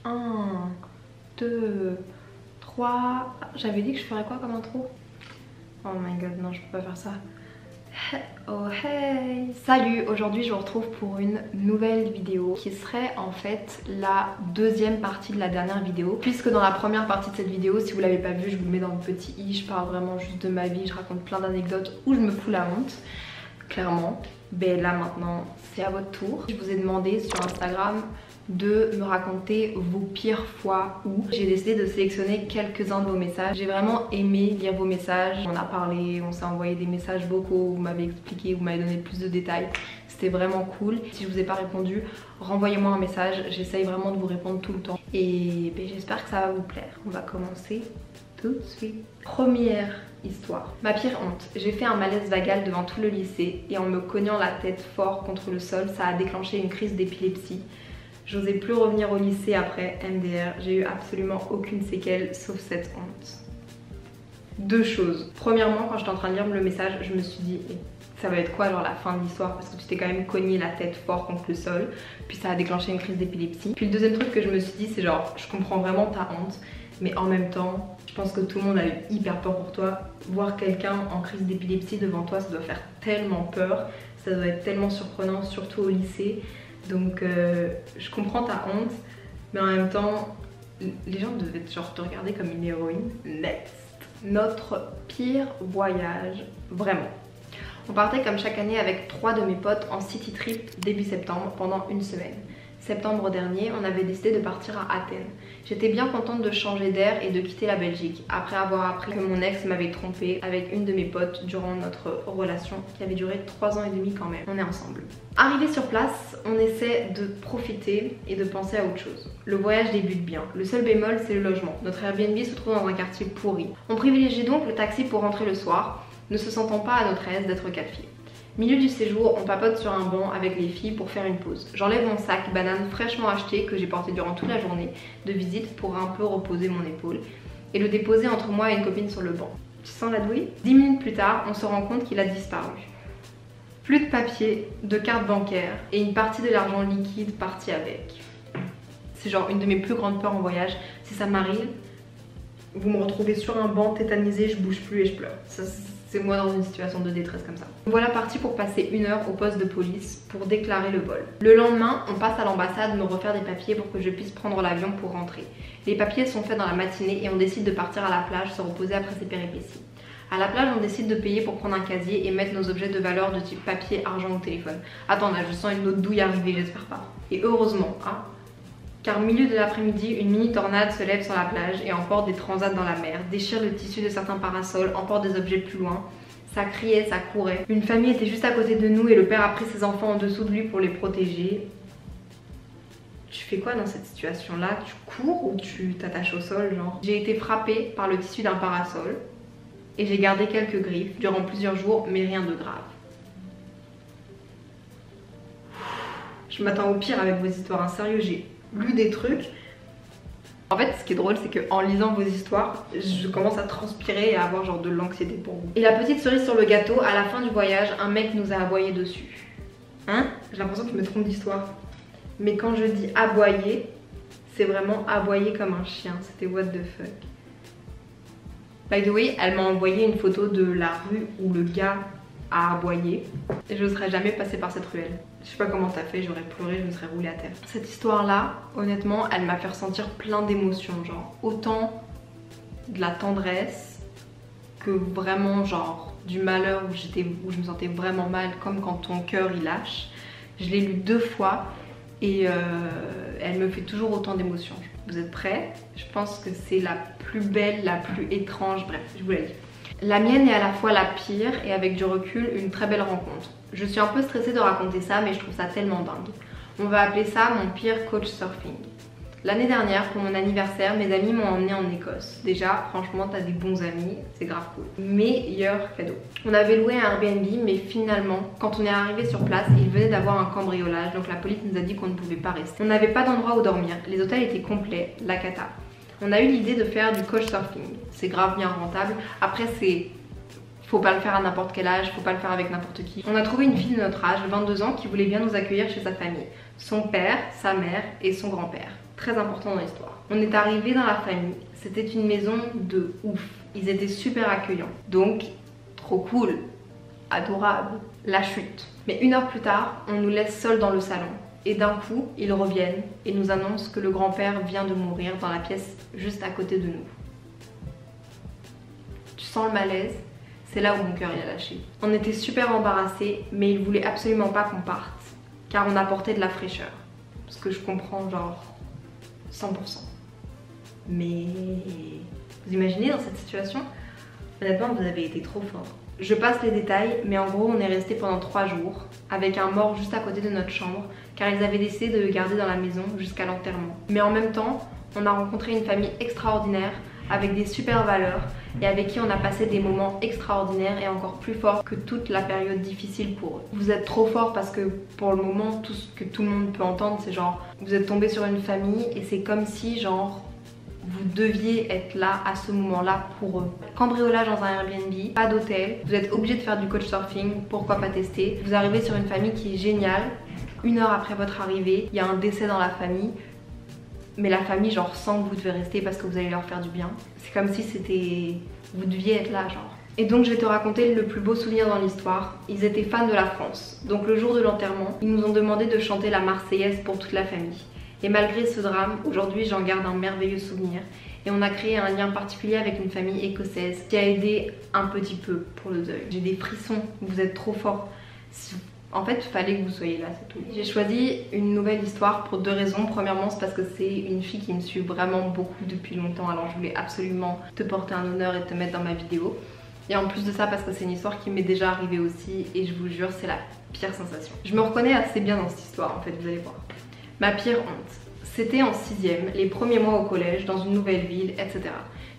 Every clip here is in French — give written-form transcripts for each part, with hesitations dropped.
1, 2, 3... J'avais dit que je ferais quoi comme intro? Oh my god, non, je peux pas faire ça. Oh hey! Salut! Aujourd'hui je vous retrouve pour une nouvelle vidéo qui serait en fait la deuxième partie de la dernière vidéo, puisque dans la première partie de cette vidéo, si vous l'avez pas vue, je vous le mets dans le petit i, je parle vraiment juste de ma vie, je raconte plein d'anecdotes où je me fous la honte, clairement. Ben là maintenant c'est à votre tour. Je vous ai demandé sur Instagram de me raconter vos pires fois où. J'ai décidé de sélectionner quelques-uns de vos messages. J'ai vraiment aimé lire vos messages. On a parlé, on s'est envoyé des messages vocaux, vous m'avez expliqué, vous m'avez donné plus de détails. C'était vraiment cool. Si je vous ai pas répondu, renvoyez-moi un message. J'essaye vraiment de vous répondre tout le temps. Et ben, j'espère que ça va vous plaire. On va commencer tout de suite. Première histoire. Ma pire honte. J'ai fait un malaise vagal devant tout le lycée et en me cognant la tête fort contre le sol, ça a déclenché une crise d'épilepsie. J'osais plus revenir au lycée après MDR, j'ai eu absolument aucune séquelle sauf cette honte. Deux choses. Premièrement, quand j'étais en train de lire le message, je me suis dit ça va être quoi genre la fin de l'histoire, parce que tu t'es quand même cogné la tête fort contre le sol, puis ça a déclenché une crise d'épilepsie. Puis le deuxième truc que je me suis dit, c'est genre je comprends vraiment ta honte, mais en même temps, je pense que tout le monde a eu hyper peur pour toi. Voir quelqu'un en crise d'épilepsie devant toi, ça doit faire tellement peur, ça doit être tellement surprenant, surtout au lycée. Donc je comprends ta honte, mais en même temps, les gens devaient genre te regarder comme une héroïne. Next. Notre pire voyage, vraiment. On partait comme chaque année avec 3 de mes potes en city trip début septembre pendant une semaine. Septembre dernier, on avait décidé de partir à Athènes. J'étais bien contente de changer d'air et de quitter la Belgique, après avoir appris que mon ex m'avait trompée avec une de mes potes durant notre relation qui avait duré 3 ans et demi quand même. On est ensemble. Arrivé sur place, on essaie de profiter et de penser à autre chose. Le voyage débute bien. Le seul bémol, c'est le logement. Notre Airbnb se trouve dans un quartier pourri. On privilégie donc le taxi pour rentrer le soir, ne se sentant pas à notre aise d'être 4 filles. Milieu du séjour, on papote sur un banc avec les filles pour faire une pause. J'enlève mon sac banane fraîchement acheté que j'ai porté durant toute la journée de visite pour un peu reposer mon épaule et le déposer entre moi et une copine sur le banc. Tu sens la douille? 10 minutes plus tard, on se rend compte qu'il a disparu. Plus de papier, de carte bancaire et une partie de l'argent liquide partie avec. C'est genre une de mes plus grandes peurs en voyage. Si ça m'arrive, vous me retrouvez sur un banc tétanisé, je bouge plus et je pleure. C'est moi dans une situation de détresse comme ça. Voilà parti pour passer 1 heure au poste de police pour déclarer le vol. Le lendemain, on passe à l'ambassade me refaire des papiers pour que je puisse prendre l'avion pour rentrer. Les papiers sont faits dans la matinée et on décide de partir à la plage se reposer après ces péripéties. À la plage, on décide de payer pour prendre un casier et mettre nos objets de valeur de type papier, argent ou téléphone. Attends, là, je sens une autre douille arriver, j'espère pas. Et heureusement, hein, car au milieu de l'après-midi, une mini tornade se lève sur la plage et emporte des transats dans la mer, déchire le tissu de certains parasols, emporte des objets plus loin. Ça criait, ça courait. Une famille était juste à côté de nous et le père a pris ses enfants en dessous de lui pour les protéger. Tu fais quoi dans cette situation-là? Tu cours ou tu t'attaches au sol, genre? J'ai été frappée par le tissu d'un parasol et j'ai gardé quelques griffes durant plusieurs jours, mais rien de grave. Je m'attends au pire avec vos histoires, hein. Sérieux, j'ai lu des trucs. En fait, ce qui est drôle, c'est qu'en lisant vos histoires, je commence à transpirer et à avoir genre de l'anxiété pour vous. Et la petite cerise sur le gâteau, à la fin du voyage, un mec nous a aboyé dessus. Hein? J'ai l'impression que je me trompe d'histoire. Mais quand je dis aboyer, c'est vraiment aboyer comme un chien. C'était what the fuck. By the way, elle m'a envoyé une photo de la rue où le gars a aboyé. Et je ne serais jamais passée par cette ruelle. Je sais pas comment t'as fait, j'aurais pleuré, je me serais roulée à terre. Cette histoire-là, honnêtement, elle m'a fait ressentir plein d'émotions. Genre, autant de la tendresse que vraiment, genre, du malheur où je me sentais vraiment mal, comme quand ton cœur il lâche. Je l'ai lu 2 fois et elle me fait toujours autant d'émotions. Vous êtes prêts? Je pense que c'est la plus belle, la plus étrange, bref, je vous la lis. La mienne est à la fois la pire et avec du recul une très belle rencontre. Je suis un peu stressée de raconter ça, mais je trouve ça tellement dingue. On va appeler ça mon pire coach surfing. L'année dernière, pour mon anniversaire, mes amis m'ont emmenée en Écosse. Déjà, franchement, t'as des bons amis, c'est grave cool. Meilleur cadeau. On avait loué un Airbnb, mais finalement, quand on est arrivé sur place, il venait d'avoir un cambriolage, donc la police nous a dit qu'on ne pouvait pas rester. On n'avait pas d'endroit où dormir, les hôtels étaient complets, la cata. On a eu l'idée de faire du coach surfing. C'est grave bien rentable. Après, faut pas le faire à n'importe quel âge, faut pas le faire avec n'importe qui. On a trouvé une fille de notre âge, 22 ans, qui voulait bien nous accueillir chez sa famille. Son père, sa mère et son grand-père. très important dans l'histoire. On est arrivé dans la famille, c'était une maison de ouf. Ils étaient super accueillants. Donc, trop cool, adorable, la chute. Mais 1 heure plus tard, on nous laisse seuls dans le salon. Et d'un coup, ils reviennent et nous annoncent que le grand-père vient de mourir dans la pièce juste à côté de nous. Tu sens le malaise? C'est là où mon cœur a lâché. On était super embarrassés, mais ils voulaient absolument pas qu'on parte, car on apportait de la fraîcheur. Ce que je comprends genre 100%. Mais vous imaginez dans cette situation? Honnêtement, vous avez été trop fort. Je passe les détails, mais en gros on est resté pendant 3 jours avec un mort juste à côté de notre chambre car ils avaient décidé de le garder dans la maison jusqu'à l'enterrement. Mais en même temps, on a rencontré une famille extraordinaire avec des super valeurs et avec qui on a passé des moments extraordinaires et encore plus forts que toute la période difficile pour eux. Vous êtes trop forts parce que pour le moment, tout ce que tout le monde peut entendre, c'est genre vous êtes tombés sur une famille et c'est comme si genre vous deviez être là à ce moment-là pour eux. Cambriolage dans un Airbnb, pas d'hôtel, vous êtes obligé de faire du couchsurfing, pourquoi pas tester. Vous arrivez sur une famille qui est géniale, 1 heure après votre arrivée, il y a un décès dans la famille, mais la famille genre sent que vous devez rester parce que vous allez leur faire du bien. C'est comme si c'était... vous deviez être là genre. Et donc je vais te raconter le plus beau souvenir dans l'histoire. Ils étaient fans de la France, donc le jour de l'enterrement, ils nous ont demandé de chanter la Marseillaise pour toute la famille. Et malgré ce drame, aujourd'hui j'en garde un merveilleux souvenir et on a créé un lien particulier avec une famille écossaise qui a aidé un petit peu pour le deuil. J'ai des frissons, vous êtes trop forts. En fait, il fallait que vous soyez là, c'est tout. J'ai choisi une nouvelle histoire pour 2 raisons. Premièrement, c'est parce que c'est une fille qui me suit vraiment beaucoup depuis longtemps, alors je voulais absolument te porter un honneur et te mettre dans ma vidéo. Et en plus de ça, parce que c'est une histoire qui m'est déjà arrivée aussi et je vous jure, c'est la pire sensation. Je me reconnais assez bien dans cette histoire en fait, vous allez voir. Ma pire honte, c'était en 6ème, les premiers mois au collège, dans une nouvelle ville, etc.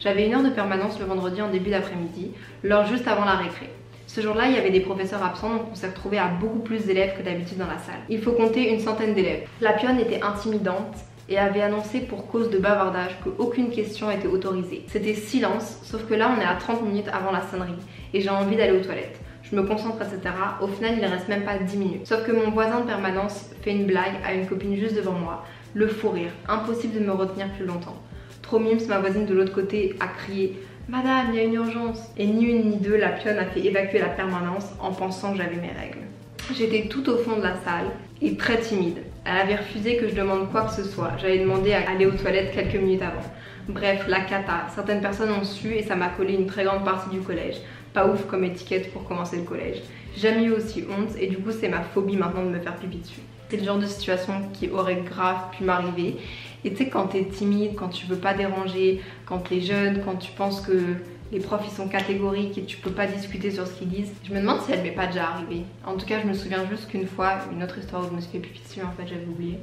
J'avais 1 heure de permanence le vendredi en début d'après-midi, l'heure juste avant la récré. Ce jour-là, il y avait des professeurs absents, donc on s'est retrouvé à beaucoup plus d'élèves que d'habitude dans la salle. Il faut compter une centaine d'élèves. La pionne était intimidante et avait annoncé pour cause de bavardage qu'aucune question était autorisée. C'était silence, sauf que là on est à 30 minutes avant la sonnerie et j'ai envie d'aller aux toilettes. Je me concentre, etc. Au final, il ne reste même pas 10 minutes. Sauf que mon voisin de permanence fait une blague à une copine juste devant moi. Le fou rire. Impossible de me retenir plus longtemps. Trop mimes, ma voisine de l'autre côté a crié « Madame, il y a une urgence !» Et ni une ni deux, la pionne a fait évacuer la permanence en pensant que j'avais mes règles. J'étais tout au fond de la salle et très timide. Elle avait refusé que je demande quoi que ce soit. J'avais demandé à aller aux toilettes quelques minutes avant. Bref, la cata. Certaines personnes ont su et ça m'a collé une très grande partie du collège. Pas ouf comme étiquette pour commencer le collège. J'ai jamais eu aussi honte et du coup c'est ma phobie maintenant de me faire pipi dessus. C'est le genre de situation qui aurait grave pu m'arriver. Et tu sais, quand t'es timide, quand tu veux pas déranger, quand t'es jeune, quand tu penses que les profs ils sont catégoriques et tu peux pas discuter sur ce qu'ils disent, je me demande si elle m'est pas déjà arrivée. En tout cas, je me souviens juste qu'une fois, une autre histoire où je me suis fait pipi dessus, en fait j'avais oublié.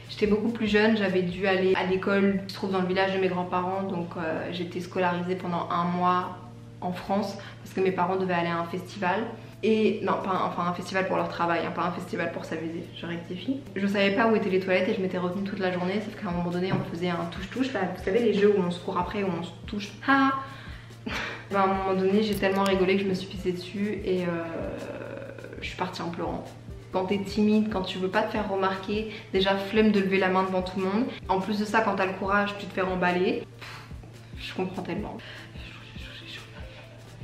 J'étais beaucoup plus jeune, j'avais dû aller à l'école qui se trouve dans le village de mes grands-parents, donc j'étais scolarisée pendant 1 mois en France parce que mes parents devaient aller à un festival. Et non, enfin un festival pour leur travail, hein, pas un festival pour s'amuser, je rectifie. Je savais pas où étaient les toilettes et je m'étais retenue toute la journée, sauf qu'à un moment donné on faisait un touche-touche, là, vous savez les jeux où on se court après, où on se touche. Ah à un moment donné j'ai tellement rigolé que je me suis pissée dessus et je suis partie en pleurant. Quand t'es timide, quand tu veux pas te faire remarquer, déjà flemme de lever la main devant tout le monde. En plus de ça, quand t'as le courage, tu te fais remballer. Je comprends tellement.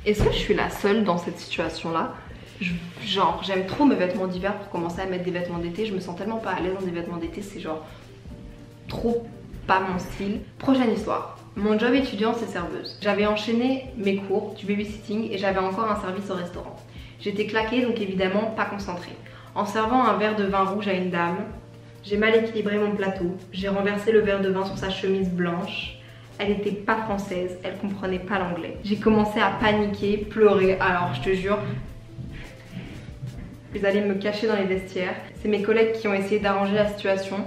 Est-ce que je suis la seule dans cette situation-là? Genre, j'aime trop mes vêtements d'hiver pour commencer à mettre des vêtements d'été. Je me sens tellement pas à l'aise dans des vêtements d'été, c'est genre trop pas mon style. Prochaine histoire. Mon job étudiant, c'est serveuse. J'avais enchaîné mes cours, du babysitting et j'avais encore un service au restaurant. J'étais claquée, donc évidemment pas concentrée. En servant un verre de vin rouge à une dame, j'ai mal équilibré mon plateau. J'ai renversé le verre de vin sur sa chemise blanche. Elle n'était pas française, elle comprenait pas l'anglais. J'ai commencé à paniquer, pleurer, alors je te jure, je suis allée me cacher dans les vestiaires. C'est mes collègues qui ont essayé d'arranger la situation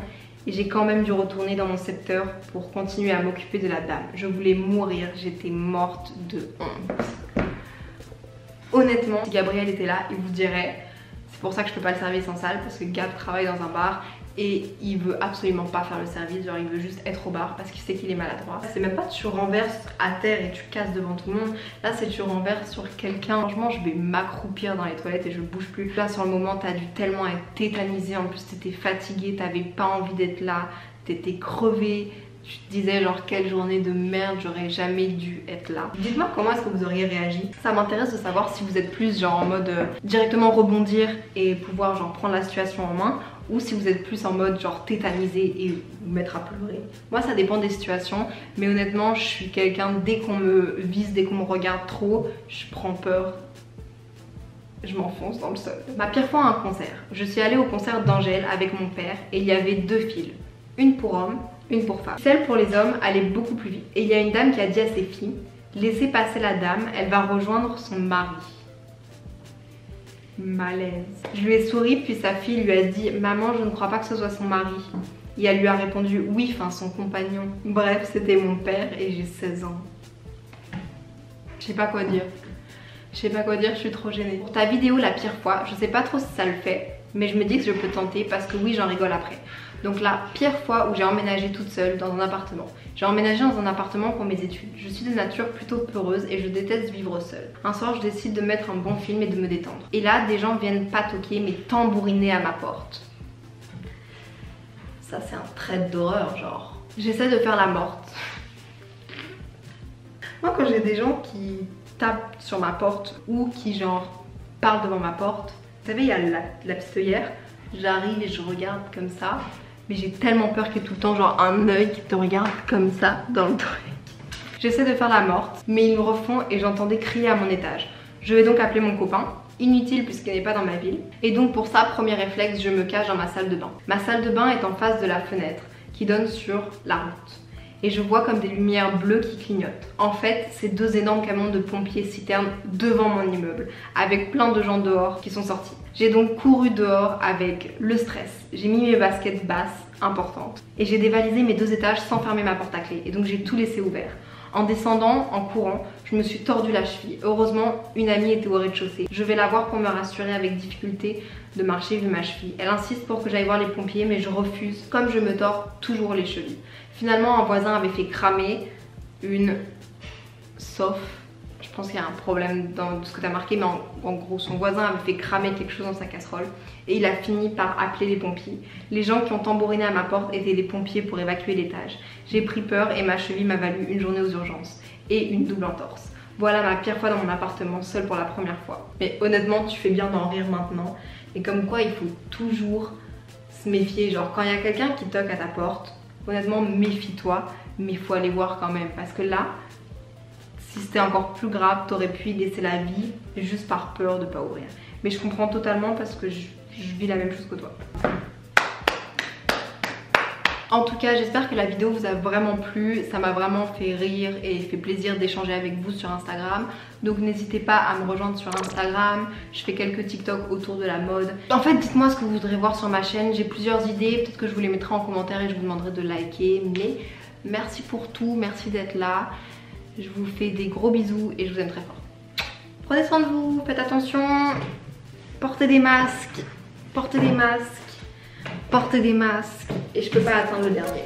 et j'ai quand même dû retourner dans mon secteur pour continuer à m'occuper de la dame. Je voulais mourir, j'étais morte de honte. Honnêtement, si Gabriel était là, il vous dirait, c'est pour ça que je peux pas le service en salle, parce que Gab travaille dans un bar et il veut absolument pas faire le service, genre il veut juste être au bar parce qu'il sait qu'il est maladroit. C'est même pas tu renverses à terre et tu casses devant tout le monde, là c'est tu renverses sur quelqu'un. Franchement je vais m'accroupir dans les toilettes et je bouge plus. Là sur le moment t'as dû tellement être tétanisé, en plus t'étais fatiguée, t'avais pas envie d'être là, t'étais crevée, tu te disais genre quelle journée de merde, j'aurais jamais dû être là. Dites-moi comment est-ce que vous auriez réagi. Ça m'intéresse de savoir si vous êtes plus genre en mode directement rebondir et pouvoir genre prendre la situation en main, ou si vous êtes plus en mode genre tétaniser et vous mettre à pleurer. Moi ça dépend des situations, mais honnêtement je suis quelqu'un, dès qu'on me vise, dès qu'on me regarde trop, je prends peur. Je m'enfonce dans le sol. Ma pire fois à un concert. Je suis allée au concert d'Angèle avec mon père et il y avait 2 files. Une pour hommes, une pour femmes. Celle pour les hommes allait beaucoup plus vite. Et il y a une dame qui a dit à ses filles, laissez passer la dame, elle va rejoindre son mari. Malaise. Je lui ai souri puis sa fille lui a dit, maman je ne crois pas que ce soit son mari. Et elle lui a répondu, oui, enfin son compagnon. Bref, c'était mon père et j'ai 16 ans. Je sais pas quoi dire. Je sais pas quoi dire, je suis trop gênée. Pour ta vidéo la pire fois, je sais pas trop si ça le fait, mais je me dis que je peux tenter parce que oui, j'en rigole après. Donc la pire fois où j'ai emménagé toute seule dans un appartement. J'ai emménagé dans un appartement pour mes études. Je suis de nature plutôt peureuse et je déteste vivre seule. Un soir, je décide de mettre un bon film et de me détendre. Et là, des gens viennent pas toquer mais tambouriner à ma porte. Ça c'est un trait d'horreur genre. J'essaie de faire la morte. Moi quand j'ai des gens qui tapent sur ma porte ou qui genre parlent devant ma porte, vous savez il y a la petite œillère, j'arrive et je regarde comme ça, mais j'ai tellement peur qu'il y ait tout le temps genre un œil qui te regarde comme ça dans le truc. J'essaie de faire la morte, mais ils me refont et j'entendais crier à mon étage. Je vais donc appeler mon copain, inutile puisqu'il n'est pas dans ma ville, et donc pour ça, premier réflexe, je me cache dans ma salle de bain. Ma salle de bain est en face de la fenêtre qui donne sur la route. Et je vois comme des lumières bleues qui clignotent. En fait, c'est 2 énormes camions de pompiers citernes devant mon immeuble, avec plein de gens dehors qui sont sortis. J'ai donc couru dehors avec le stress. J'ai mis mes baskets basses, importantes, et j'ai dévalisé mes 2 étages sans fermer ma porte à clé. Et donc j'ai tout laissé ouvert. En descendant, en courant, je me suis tordu la cheville. Heureusement, une amie était au rez-de-chaussée. Je vais la voir pour me rassurer avec difficulté de marcher vu ma cheville. Elle insiste pour que j'aille voir les pompiers, mais je refuse, comme je me tords toujours les chevilles. Finalement, un voisin avait fait cramer une... Sauf, je pense qu'il y a un problème dans ce que tu as marqué, mais en gros, son voisin avait fait cramer quelque chose dans sa casserole. Et il a fini par appeler les pompiers. Les gens qui ont tambouriné à ma porte étaient des pompiers pour évacuer l'étage. J'ai pris peur et ma cheville m'a valu une journée aux urgences et une double entorse. Voilà ma pire fois dans mon appartement, seule pour la première fois. Mais honnêtement, tu fais bien d'en rire maintenant. Et comme quoi, il faut toujours se méfier. Genre, quand il y a quelqu'un qui toque à ta porte, honnêtement, méfie-toi. Mais il faut aller voir quand même. Parce que là, si c'était encore plus grave, t'aurais pu y laisser la vie juste par peur de pas ouvrir. Mais je comprends totalement parce que je vis la même chose que toi. En tout cas, j'espère que la vidéo vous a vraiment plu. Ça m'a vraiment fait rire et fait plaisir d'échanger avec vous sur Instagram. Donc n'hésitez pas à me rejoindre sur Instagram. Je fais quelques TikTok autour de la mode. En fait, dites-moi ce que vous voudrez voir sur ma chaîne. J'ai plusieurs idées. Peut-être que je vous les mettrai en commentaire et je vous demanderai de liker. Mais merci pour tout. Merci d'être là. Je vous fais des gros bisous et je vous aime très fort. Prenez soin de vous. Faites attention. Portez des masques. Portez des masques. Portez des masques. Et je peux pas atteindre le dernier.